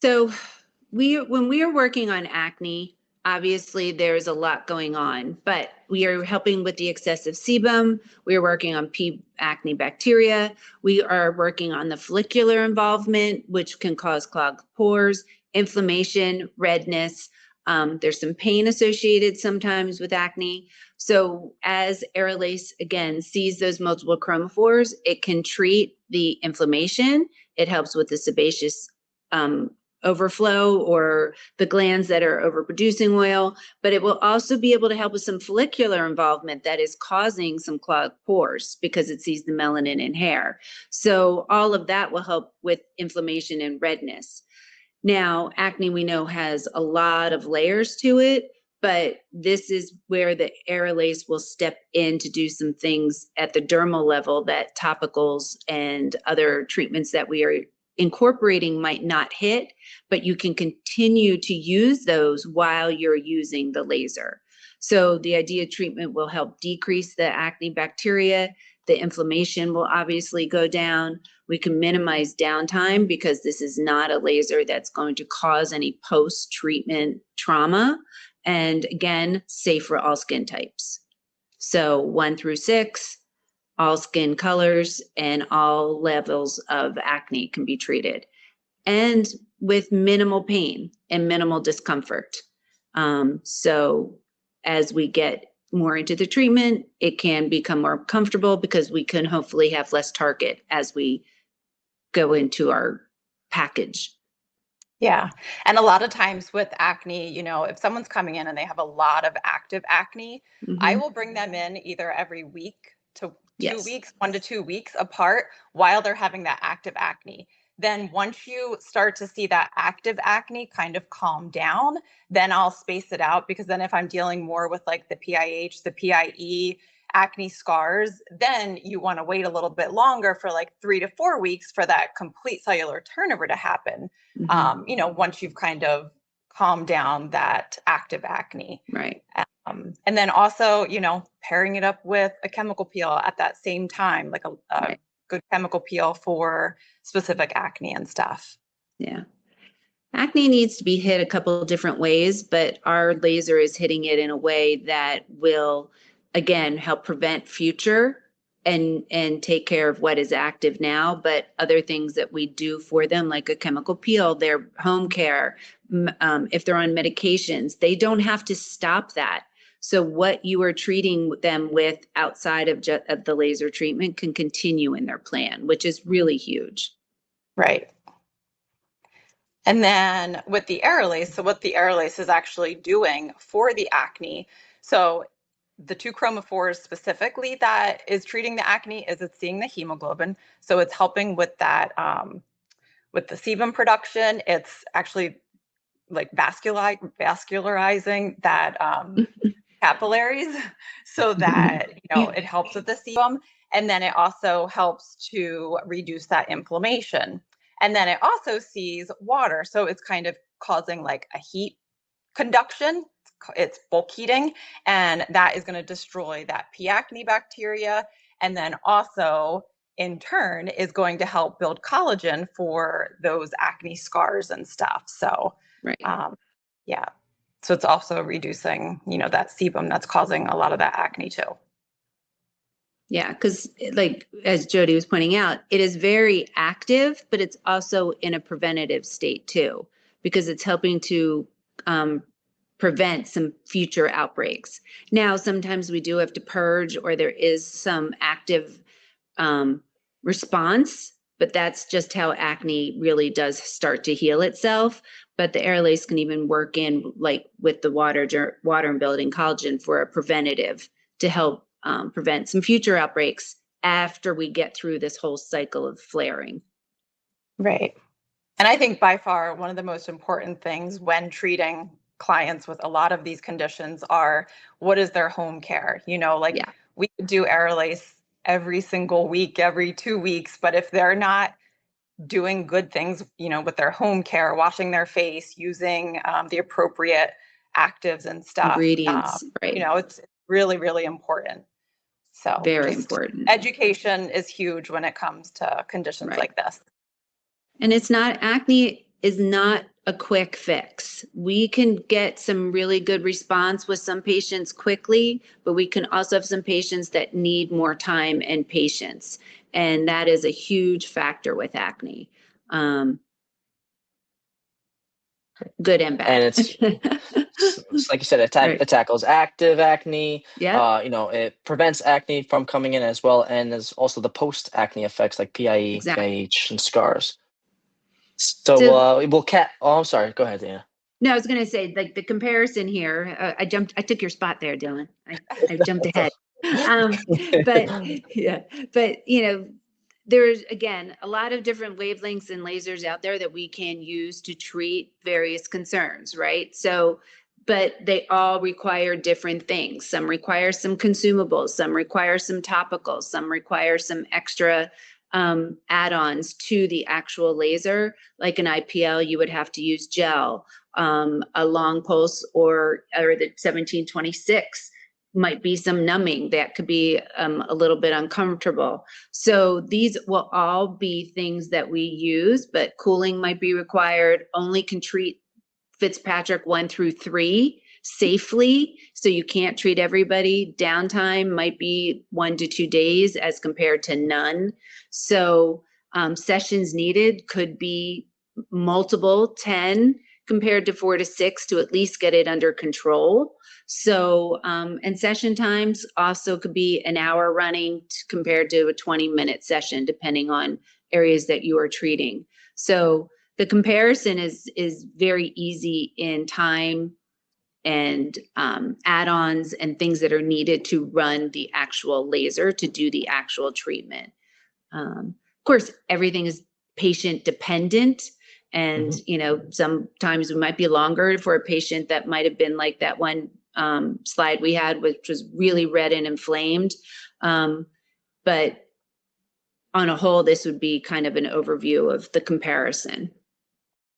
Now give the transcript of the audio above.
So when we are working on acne, obviously there's a lot going on, but we are helping with the excessive sebum. We are working on acne bacteria. We are working on the follicular involvement, which can cause clogged pores, inflammation, redness. There's some pain associated sometimes with acne. So as Aerolase, again, sees those multiple chromophores, it can treat the inflammation. It helps with the sebaceous overflow or the glands that are overproducing oil, but it will also be able to help with some follicular involvement that is causing some clogged pores because it sees the melanin in hair. So all of that will help with inflammation and redness. Now, acne we know has a lot of layers to it, but this is where the Aerolase will step in to do some things at the dermal level that topicals and other treatments that we are incorporating might not hit, but you can continue to use those while you're using the laser. So the idea treatment will help decrease the acne bacteria. The inflammation will obviously go down. We can minimize downtime because this is not a laser that's going to cause any post-treatment trauma. And again, safe for all skin types. So 1 through 6, all skin colors and all levels of acne can be treated, and with minimal pain and minimal discomfort. So as we get more into the treatment, it can become more comfortable because we can hopefully have less target as we go into our package. Yeah. And a lot of times with acne, if someone's coming in and they have a lot of active acne, I will bring them in either every week to 2 weeks, 1 to 2 weeks apart while they're having that active acne. Then once you start to see that active acne kind of calm down, then I'll space it out, because then if I'm dealing more with like the PIH, the PIE, acne scars, then you want to wait a little bit longer for like 3 to 4 weeks for that complete cellular turnover to happen. Once you've kind of calmed down that active acne. Right. And then also, pairing it up with a chemical peel at that same time, like a good chemical peel for specific acne and stuff. Yeah. Acne needs to be hit a couple of different ways, but our laser is hitting it in a way that will, again, help prevent future and take care of what is active now. But other things that we do for them, like a chemical peel, their home care, if they're on medications, they don't have to stop that. So what you are treating them with outside of the laser treatment can continue in their plan, which is really huge. Right. And then with the Aerolase, so what the Aerolase is actually doing for the acne, so the 2 chromophores specifically that is treating the acne is it's seeing the hemoglobin. So it's helping with that, with the sebum production. It's actually like vascularizing that capillaries so that, it helps with the sebum. And then it also helps to reduce that inflammation. And then it also sees water. So it's kind of causing like a heat conduction. It's bulk heating, and that is going to destroy that P. acne bacteria. And then also in turn is going to help build collagen for those acne scars and stuff. So, yeah. So it's also reducing, that sebum that's causing a lot of that acne too. Yeah, because like as Jody was pointing out, it is very active, but it's also in a preventative state too, because it's helping to prevent some future outbreaks. Now, sometimes we do have to purge, or there is some active response, but that's just how acne really does start to heal itself. But the Aerolase can even work in like with the water and building collagen for a preventative to help prevent some future outbreaks after we get through this whole cycle of flaring. Right. And I think by far one of the most important things when treating clients with a lot of these conditions are, what is their home care? We could do Aerolase every single week, every 2 weeks, but if they're not doing good things, with their home care, washing their face, using the appropriate actives and stuff, ingredients, right? It's really, really important. So very important. Education is huge when it comes to conditions like this. And it's not acne is not a quick fix. We can get some really good response with some patients quickly, but we can also have some patients that need more time and patience. And that is a huge factor with acne. Good and bad. And it's like you said, it tackles active acne. Yeah. It prevents acne from coming in as well, and there's also the post-acne effects like PIE, PIH, and scars. So I'm sorry. Go ahead, Dana. No, I was going to say, like, the comparison here. I took your spot there, Dylan. I jumped ahead. But there's, again, a lot of different wavelengths and lasers out there that we can use to treat various concerns, right? So, but they all require different things. Some require some consumables, some require some topicals, some require some extra add-ons to the actual laser. Like an IPL, you would have to use gel. A long pulse or the 1726 might be some numbing that could be a little bit uncomfortable. So these will all be things that we use, but cooling might be required. Only can treat Fitzpatrick 1 through 3 safely. So you can't treat everybody. Downtime might be 1 to 2 days as compared to none. So sessions needed could be multiple, 10 compared to 4 to 6 to at least get it under control. So, and session times also could be an hour running compared to a 20-minute session, depending on areas that you are treating. So the comparison is very easy in time and add-ons and things that are needed to run the actual laser to do the actual treatment. Of course, everything is patient dependent. And, sometimes it might be longer for a patient that might have been like that one slide we had, which was really red and inflamed. But on a whole, this would be kind of an overview of the comparison.